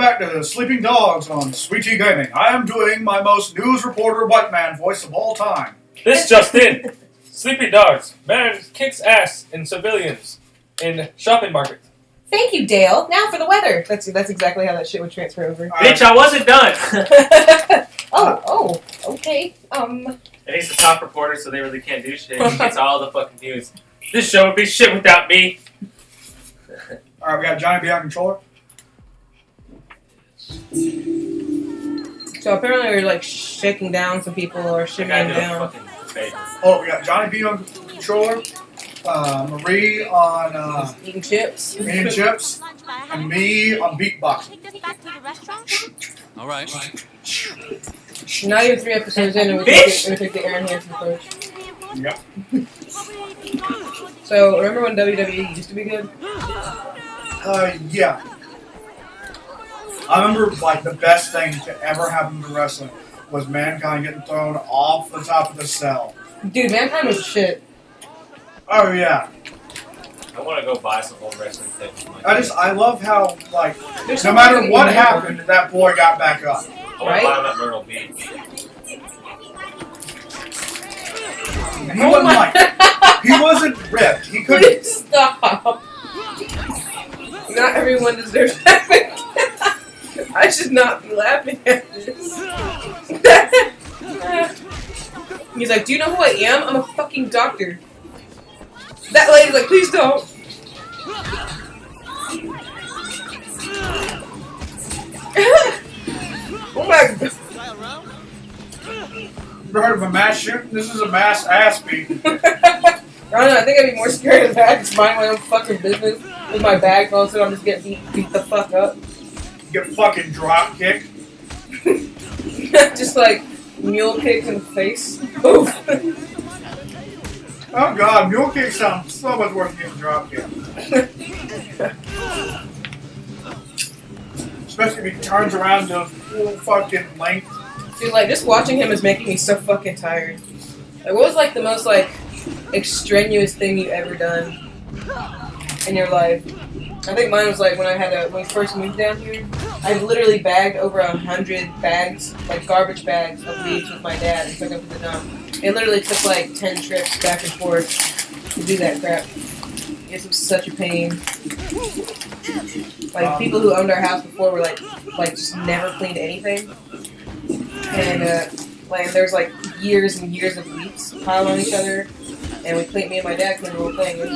back to Sleeping Dogs on Sweet Tea Gaming. I am doing my most news reporter white man voice of all time. This just in. Sleeping Dogs. Man kicks ass in civilians in shopping market. Thank you, Dale. Now for the weather. That's exactly how that shit would transfer over. Bitch, I wasn't done. Okay. And he's the top reporter, so they really can't do shit. He gets all the fucking news. This show would be shit without me. Alright, we got Johnny B on controller. So apparently we're like shaking down some people or shimmying down. Oh, we got Johnny B on controller. Marie on Eating chips. and me on beatboxing. All right. Not even 3 episodes in, and we take the Aaron Hansen approach. Yep. So remember when WWE used to be good? Yeah. I remember, like, the best thing to ever happen to wrestling was Mankind getting thrown off the top of the cell. Dude, Mankind was shit. Oh, yeah. I want to go buy some old wrestling tapes. I love how, like, There's no matter what happened, that boy got back up. I want to buy them at Myrtle Beach. And he wasn't like, he wasn't ripped. He couldn't. Please stop. Not everyone deserves laughing. I should not be laughing at this. He's like, do you know who I am? I'm a fucking doctor. That lady's like, please don't. Oh my god. Ever heard of a mass shooting? This is a mass ass beating. I don't know, I think I'd be more scared of that. Just mind my own fucking business with my bag, and all of a sudden I'm just getting beat the fuck up. Get fucking drop kicked. Just like mule kicked in the face. Oof. Oh god, mule kick sounds so much worse than getting drop kicked. Especially if he turns around to full fucking length. Dude, like, just watching him is making me so fucking tired. Like, what was, like, the most, like, extraneous thing you ever done in your life? I think mine was, like, when we first moved down here, I literally bagged over 100 bags, like, garbage bags of leaves with my dad and took them to the dump. It literally took, like, 10 trips back and forth to do that crap. It was such a pain. Like, people who owned our house before were, like just never cleaned anything. And like there's like years and years of leaves piled on each other, and me and my dad cleaned the whole thing. It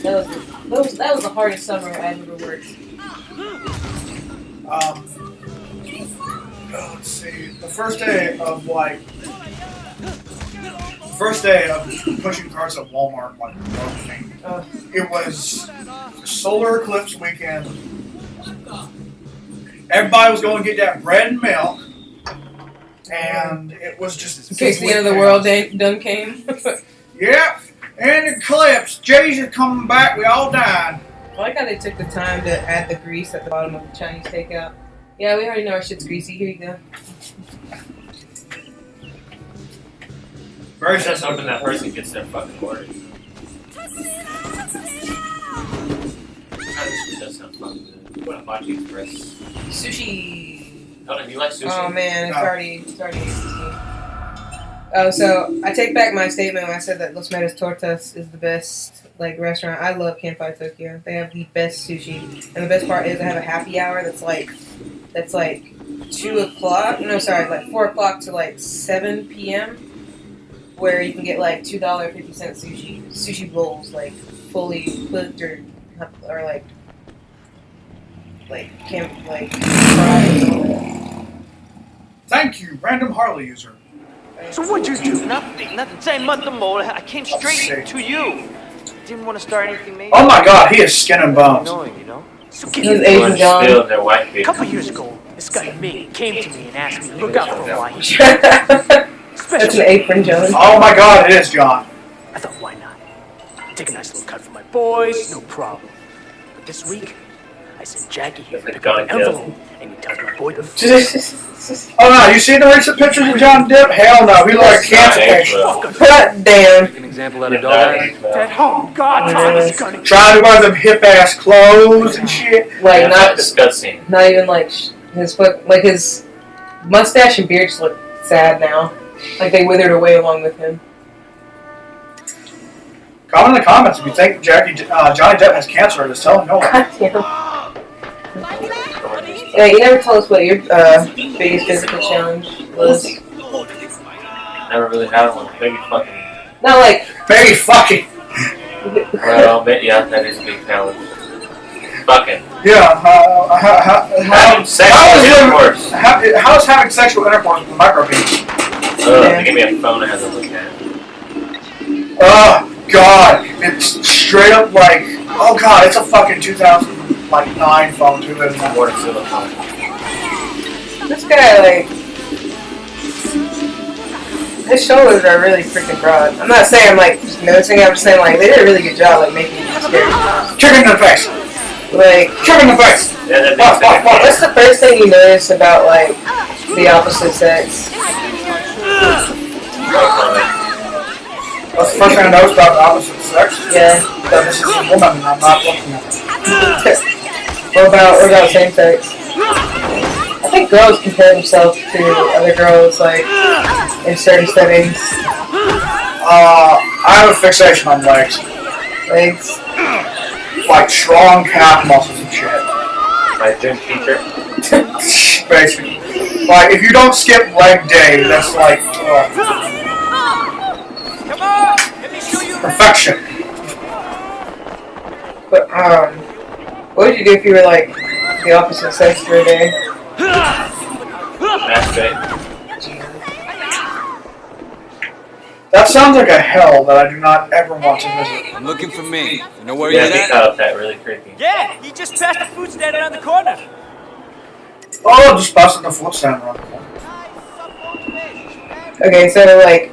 was, that was the hardest summer I've ever worked. Let's see. The first day of pushing carts at Walmart, like, it was solar eclipse weekend. Everybody was going to get that bread and milk. And it was just... In case the end of the world done came. Yep. And eclipse. Jesus coming back. We all died. I like how they took the time to add the grease at the bottom of the Chinese takeout. Yeah, we already know our shit's greasy. Here you go. Very just hoping that person gets their fucking order. That does sound fucking good. What a Hibachi Express. Sushi. Oh, do you like sushi? Oh man, it's already 16. Oh, so I take back my statement when I said that Los Metas Tortas is the best restaurant. I love Kanpai Tokyo. They have the best sushi, and the best part is they have a happy hour that's like 2 o'clock. No, sorry, like 4 o'clock to like 7 p.m. where you can get like $2.50 sushi bowls, like fully cooked or like fried. Thank you, random Harley user. So what'd you do? Nothing. Say nothing more. I came straight to you. Didn't want to start anything major. Oh my god, he is skin and bones. Annoying, you know? So He's Asian John. Their white a couple years ago, this guy Mig came to me and asked me to look out for why. That's an apron, John. Oh my god, it is John. I thought, why not? Take a nice little cut for my boys, no problem. But this week, I sent Jackie here That's to pick like up an Johnny Depp. envelope, and he tells my boy to Oh no, you see the recent pictures of John Depp? Hell no, he like a cancer patient. God damn. An example out of He's dog not eyes. age, though. Oh God, Thomas is gonna Trying to wear them hip ass clothes and shit. Like Yeah, not disgusting. not even like his foot, like his mustache and beard just look sad now. Like they withered away along with him. Comment in the comments if you think Johnny Depp has cancer. Just tell him no. God damn. Yeah, you never told us what your biggest physical challenge was. Never really had one. Maybe fucking. Not like Baby fucking. Well, yeah, that is a big challenge. Fucking. Yeah. Having sexual intercourse. How is having sexual intercourse with a micropenis? They give me a phone I have to look at. Oh God, it's straight up like, oh God, it's a fucking 2009 phone too. Isn't it? More silicone. this guy, like his shoulders are really freaking broad. I'm not saying I'm like just noticing. I'm just saying like they did a really good job like making it scary. Chicken in the face. Like Chicken in the face. Yeah, that What? what's the first thing you notice about like the opposite sex? That's the first thing I noticed about the opposite sex. Yeah. That this is a woman and I'm not looking at her. What about same sex? I think girls compare themselves to other girls like in certain settings. I have a fixation on legs. Legs. Like strong calf muscles and shit. My gym teacher. Basically. Like, if you don't skip leg day, that's like, Come on, let me show you. perfection. But what would you do if you were like the opposite sex for a day? Masturbate. That sounds like a hell that I do not ever want to visit. I'm looking for me. You know where Yeah, you're he at? cut up that really creepy. Yeah, he just passed the food stand around the corner. Oh, just busted the foot stand around the corner. Okay, so like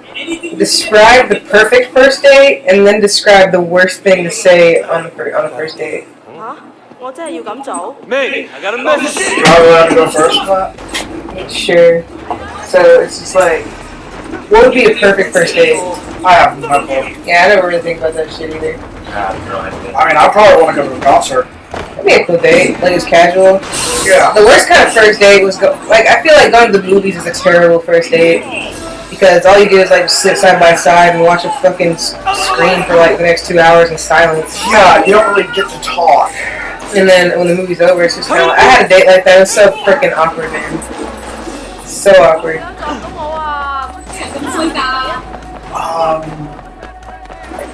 describe the perfect first date and then describe the worst thing to say on a first date. Hả? 我真係要咁做？ Me, I got a message. Do I really have to go first for that? Sure. So it's just like, what would be a perfect first date? I have no clue. Yeah, I don't really think about that shit either. No idea. I mean, I probably want to go to a concert. That'd be a cool date, like it's casual. Yeah. The worst kind of first date was I feel like going to the movies is a terrible first date because all you do is like sit side by side and watch a fucking screen for like the next 2 hours in silence. Yeah, you don't really get to talk. And then when the movie's over, it's just kind of like, I had a date like that. It was so freaking awkward, man. So awkward.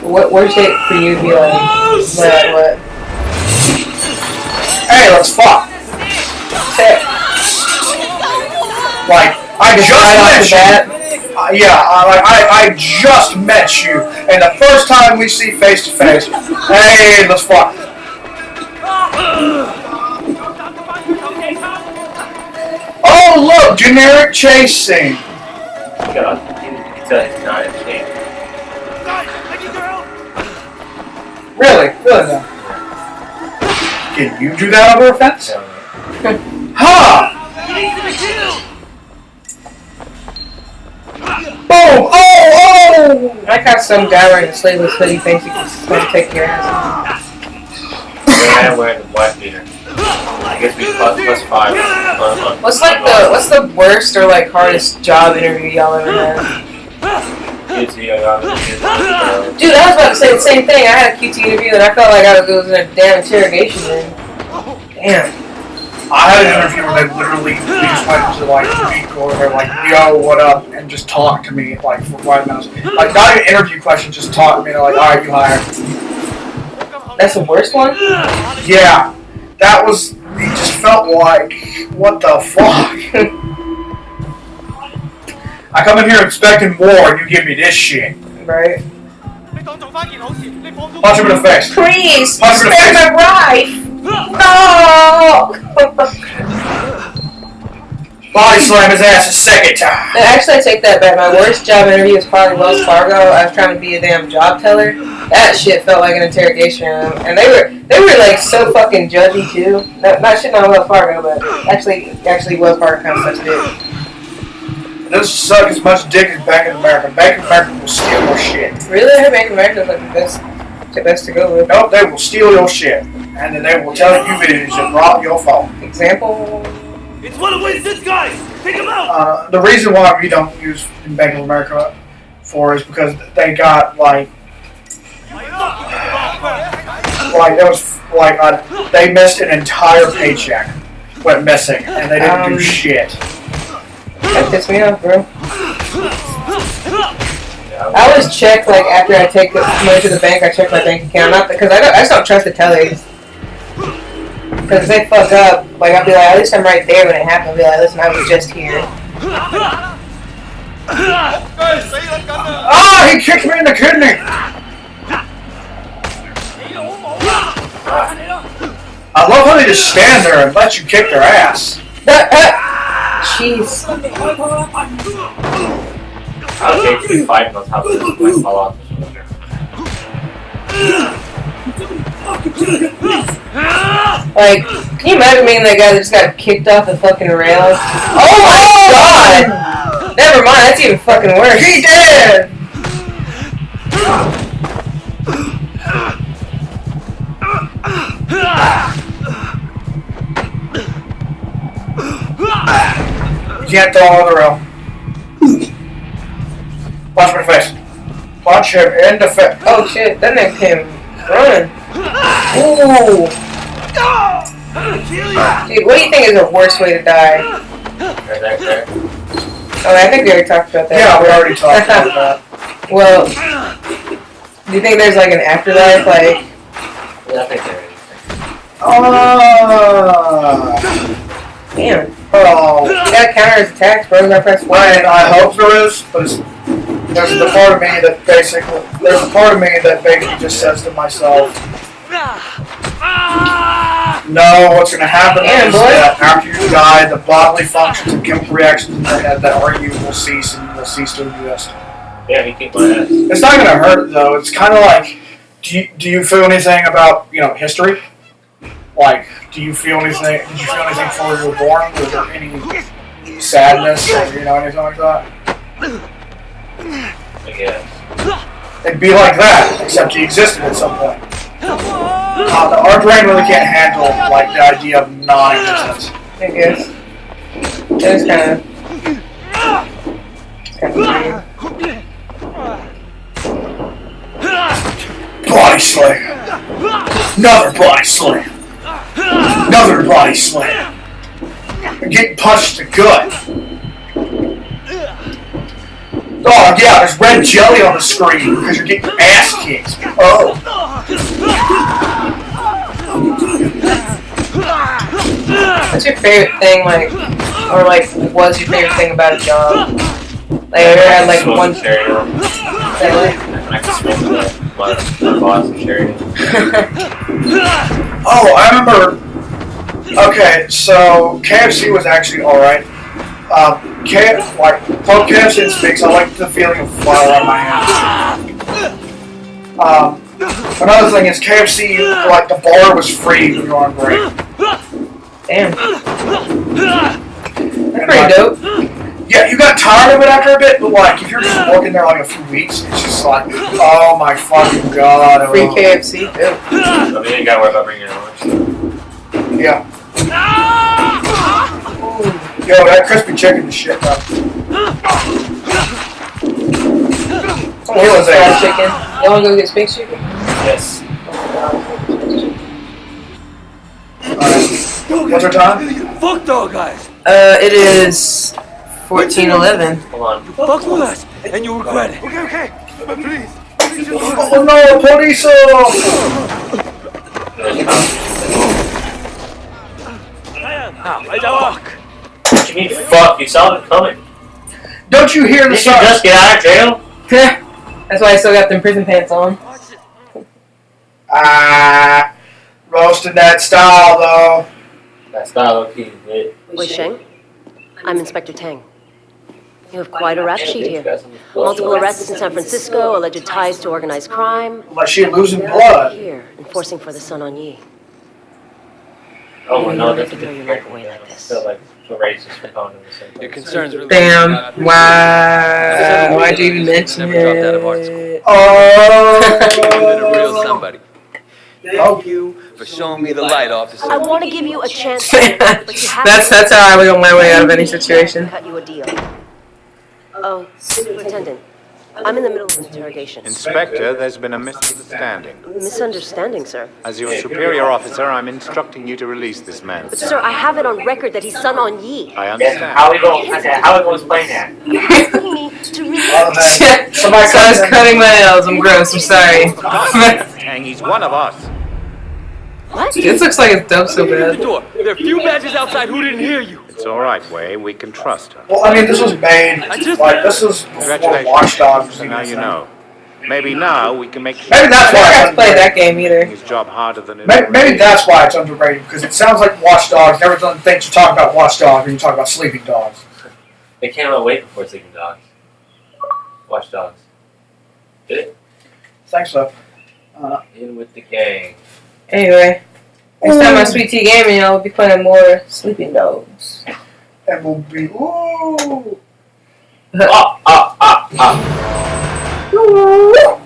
What worst date for you would be like? What? Hey, let's fuck. Like, I just Right off met the bat. you. I just met you, and the first time we see face to face, hey, let's fuck. Oh, look, generic chase scene. God, he's not in shape. Really? Really though. Can you do that over a fence? No. Huh! Boom! Oh! I like how some guy wearing a sleeveless hoodie thinks he can take your ass. I'm wearing the black beater. I guess we plus 5. What's the worst or like hardest job interview y'all ever had? QT, I got it. Dude, I was about to say the same thing. I had a QT interview and I felt like I was in a damn interrogation room. Damn. I had an interview where they literally just went to like speak or they're like, yo, what up? And just talk to me like for 5 minutes. Like not even interview questions, just talk to me. They're like, alright, you hired. That's the worst one? Yeah. That was, he just felt like, what the fuck? I come in here expecting more and you give me this shit. Right. Punch him in the face. Please, Punch him in the spare face. my wife! No! Body slam his ass a second time. No, actually, I take that back. My worst job interview was probably Wells Fargo. I was trying to be a damn job teller. That shit felt like an interrogation room, and they were like so fucking judgy too. Not shitting on Wells Fargo, but actually Wells Fargo kind of sucks dick. This suck as much dick as Bank of America. Bank of America will steal your shit. Really, I heard Bank of America is like the best to go with. Nope, they will steal your shit, and then they will tell you videos and rob your phone. Example. It's one of these guys! Take him out! The reason why we don't use Bank of America for is because they got they missed an entire paycheck, went missing, and they didn't do shit. That pissed me off, bro. I always check after I take the money to the bank. I check my bank account, not because I just don't trust the tellers. Because if they fuck up, I'll be like, at least I'm right there when it happens. I'll be like, listen, I was just here. Oh, he kicked me in the kidney! I love how they just stand there and let you kick their ass. Jeez. I was actually fighting on top of this and fall off. Can you imagine being that guy that just got kicked off the fucking rails? Oh my god! Never mind, that's even fucking worse. He did! You can't throw him on the rail. Punch him in the face. Punch him in the face. Oh shit, that nigga came running. Ooh. Dude, what do you think is the worst way to die? Oh, I think we already talked about that. Yeah, we already talked about that. Well, do you think there's an afterlife? Yeah, I think there is. Damn. Oh. You gotta counter his attacks, bro. You gotta press Y. I hope there is, but there's the part of me that basically just says to myself, no, what's going to happen is that after you die, the bodily functions and chemical reactions in your head that are you will cease, and you will cease to exist. Yeah, he kicked my ass. It's not going to hurt, though. It's kind of like, do you feel anything about, history? Do you feel anything, did you feel anything before you were born? Was there any sadness or, anything like that? I guess. It'd be like that, except he existed at some point. Our brain really can't handle, the idea of non-existence. I guess. It's kind of weird. Body slam! Another body slam! Another body slam! You're getting punched to gut. Oh yeah, there's red jelly on the screen because you're getting your ass kicked. Oh. What's your favorite thing, what's your favorite thing about a job? Have you ever had, one... I can smoke my boss and Sheridan. Oh, I remember. Okay, so KFC was actually alright. Poke KFC and Spix, I like the feeling of flour on my hands. Another thing is KFC, the bar was free when you were on break. Damn. That's pretty dope. Yeah, you got tired of it after a bit, but if you're just working there a few weeks, it's just oh my fucking god. Free KFC, dope. I mean, you ain't gotta worry about bringing your lunch. Yeah. Yo, that crispy chicken is shit, bro. You want fried chicken? You want to go get Spix chicken? Yes. What's our time? Fuck those guys! It is 14:11. Hold on. You fucked with us, and you regret it. Okay. But please. Oh no, police! Fuck. What you mean, fuck? You saw them coming. Don't you hear the Did you sound? just get out of jail? That's why I still got them prison pants on. Roasted that style, though. That style of key, bitch. 卫生， I'm Inspector Tang. You have quite a rap sheet here. Multiple arrests in San Francisco, alleged ties to organized crime. Like she losing You're blood. here, enforcing for the Sun on Yi. Oh, You no, don't this have is to throw your life away like this. So, like, the racist component of the Your concerns really Damn. Why? Why'd you even mention Never dropped out of art school. it? You've been a real Oh. somebody. Thank you for showing me the light, officer. I want to give you a chance, but you have That's how I would on my way out of any situation. cut you a deal. Oh, Superintendent, I'm in the middle of an interrogation. Inspector, there's been a misunderstanding. Misunderstanding, sir. As your superior officer, I'm instructing you to release this man. But sir, I have it on record that he's Sun on Yi. I How understand. we going? I said, how we going to explain that? You're asking me to release. Other than somebody So I was comes in- cutting my nails. I'm gross. I'm sorry. Tang, he's one of us. What? This looks like it's dope so The bad. door. There are a few badges outside who didn't hear you. It's all right, Wei. We can trust her. Well, I mean, this was made. Like this was before Congratulations. Watch Dogs was So even now a you thing. know. Maybe now we can make sure Maybe that's I why. haven't It's played that underrated. game either. his job harder than it Maybe that's why it's underrated because it sounds like Watch Dogs. Every time thinks you talk about Watch Dogs when you talk about Sleeping Dogs. They came out way before Sleeping Dogs. Watch Dogs. Did it? Think so. In with the gang. Anyway, next time on Sweet Tea Gaming, I'll be playing more Sleeping Dogs. And we'll be ooh. Ah, ah, ah, ah. Ooh.